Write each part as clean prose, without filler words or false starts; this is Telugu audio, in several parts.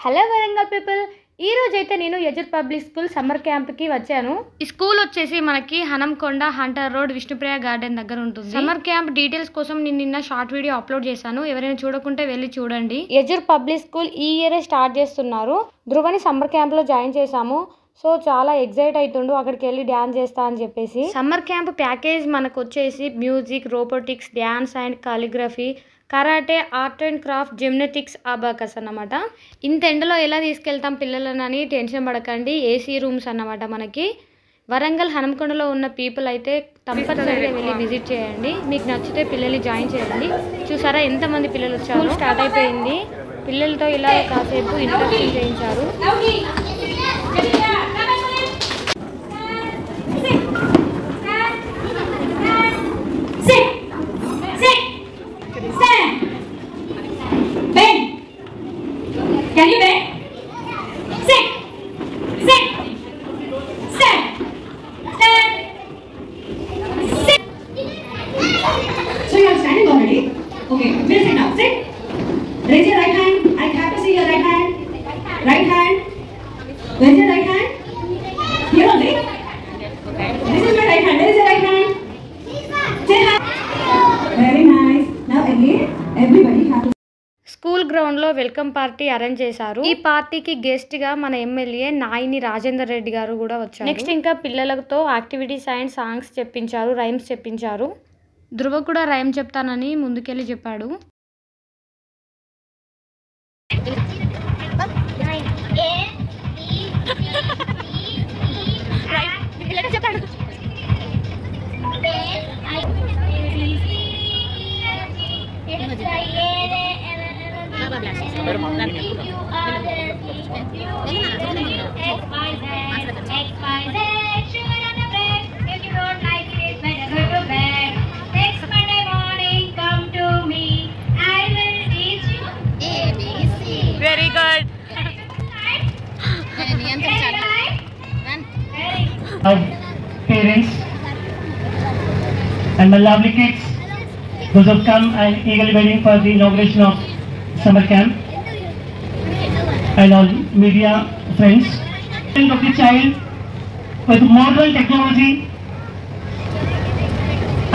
హలో వరంగల్ పీపుల్, ఈ రోజు అయితే నేను యజుర్ పబ్లిక్ స్కూల్ సమ్మర్ క్యాంప్కి వచ్చాను. ఈ స్కూల్ వచ్చేసి మనకి Hanamkonda Hunter road Vishnupriya garden దగ్గర ఉంటుంది. సమ్మర్ క్యాంప్ డీటెయిల్స్ కోసం నేను నిన్న షార్ట్ వీడియో అప్లోడ్ చేశాను. ఎవరైనా చూడకుంటే వెళ్ళి చూడండి. యజుర్ పబ్లిక్ స్కూల్ ఈ ఇయరే స్టార్ట్ చేస్తున్నారు. ధ్రువని సమ్మర్ క్యాంప్లో జాయిన్ చేశాము. సో చాలా ఎగ్జైట్ అవుతుండు అక్కడికి వెళ్ళి డ్యాన్స్ చేస్తా అని చెప్పేసి. సమ్మర్ క్యాంప్ ప్యాకేజ్ మనకు వచ్చేసి music, robotics, dance and calligraphy, karate, art and craft, gymnastics, abacus అన్నమాట. ఇంత ఎండలో ఎలా తీసుకెళ్తాం పిల్లలని టెన్షన్ పడకండి. ఏసీ రూమ్స్ అన్నమాట. మనకి వరంగల్ హనంకొండలో ఉన్న పీపుల్ అయితే తప్పనిసరిగా వెళ్ళి విజిట్ చేయండి. మీకు నచ్చితే పిల్లల్ని జాయిన్ చేయండి. చూసారా ఎంతమంది పిల్లలు వచ్చారు. స్టార్ట్ అయిపోయింది. పిల్లలతో ఇలా కాసేపు ఇంట్రడక్షన్ చేయించారు. Can you bend? Sit. Sit. Stand. Stand. Sit. So you are standing already? Okay, we'll sit now. Sit. Raise your right hand. I have to see your right hand. Right hand. Where's your right hand? Here only. This is my right hand. Where is your right hand? Say hi. Very nice. Now again, everybody has to. School గ్రౌండ్లో వెల్కమ్ పార్టీ అరేంజ్ చేశారు. ఈ పార్టీకి గెస్ట్ గా మన ఎమ్మెల్యే నాయిని రాజేందర్ రెడ్డి గారు కూడా వచ్చారు. నెక్స్ట్ ఇంకా పిల్లలతో యాక్టివిటీస్ అండ్ సాంగ్స్ చెప్పించారు, రైమ్స్ చెప్పించారు. ధ్రువ కూడా రైమ్ చెప్తానని ముందుకెళ్ళి చెప్పాడు. Very good. Our parents and my lovely kids, those who have come and eagerly waiting for the inauguration of summer camp, and all media friends, of the child with modern technology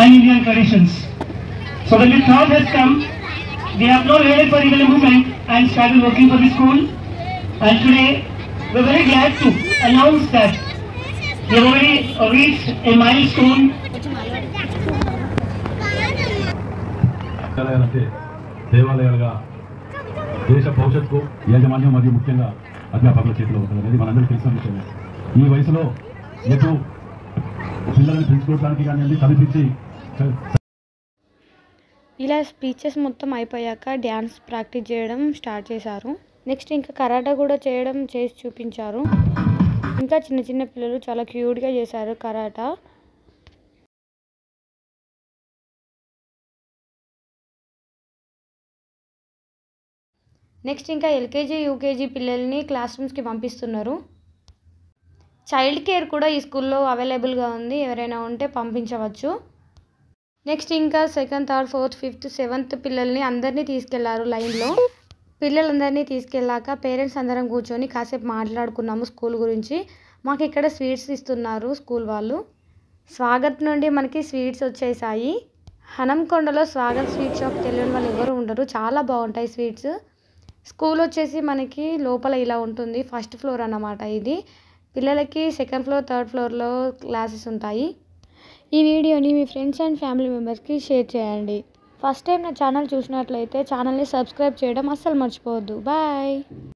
and Indian traditions. So when the thought has come, they have not waited for even a moment and started working for the school. And today we are very glad to announce that we have already reached a milestone. దేవాలయాలుగా దేశ భవిష్యత్తుకు యాజమాన్యం మరియు ముఖ్యంగా అధ్యాపకుల చేతిలో ఉంటుంది అనేది మనందరికీ తెలిసిన విషయమే. ఈ వయసులో ఎటు పిల్లల్ని పెంచుకోవడానికి కానీ చదివించి ఇలా స్పీచెస్ మొత్తం అయిపోయాక డ్యాన్స్ ప్రాక్టీస్ చేయడం స్టార్ట్ చేశారు. నెక్స్ట్ ఇంకా కరాటా కూడా చేసి చూపించారు. ఇంకా చిన్న చిన్న పిల్లలు చాలా క్యూట్గా చేశారు కరాటా. నెక్స్ట్ ఇంకా ఎల్కేజీ యూకేజీ పిల్లల్ని క్లాస్ రూమ్స్కి పంపిస్తున్నారు. చైల్డ్ కేర్ కూడా ఈ స్కూల్లో అవైలబుల్గా ఉంది. ఎవరైనా ఉంటే పంపించవచ్చు. నెక్స్ట్ ఇంకా second, third, fourth, fifth, seventh పిల్లల్ని అందరినీ తీసుకెళ్లారు లైన్లో. పిల్లలందరినీ తీసుకెళ్ళాక పేరెంట్స్ అందరం కూర్చొని కాసేపు మాట్లాడుకున్నాము స్కూల్ గురించి. మాకు ఇక్కడ స్వీట్స్ ఇస్తున్నారు స్కూల్ వాళ్ళు. స్వాగత్ నుండి మనకి స్వీట్స్ వచ్చేసాయి. హనంకొండలో స్వాగత్ స్వీట్ షాప్ తెలియని వాళ్ళు ఎవరు ఉండరు. చాలా బాగుంటాయి స్వీట్స్. స్కూల్ వచ్చేసి మనకి లోపల ఇలా ఉంటుంది. ఫస్ట్ ఫ్లోర్ అన్నమాట ఇది. పిల్లలకి సెకండ్ ఫ్లోర్, థర్డ్ ఫ్లోర్లో క్లాసెస్ ఉంటాయి. ఈ వీడియోని మీ ఫ్రెండ్స్ అండ్ ఫ్యామిలీ మెంబర్స్కి షేర్ చేయండి. ఫస్ట్ టైం నా ఛానల్ చూసినట్లయితే ఛానల్ని సబ్స్క్రైబ్ చేయడం అస్సలు మర్చిపోవద్దు. బాయ్.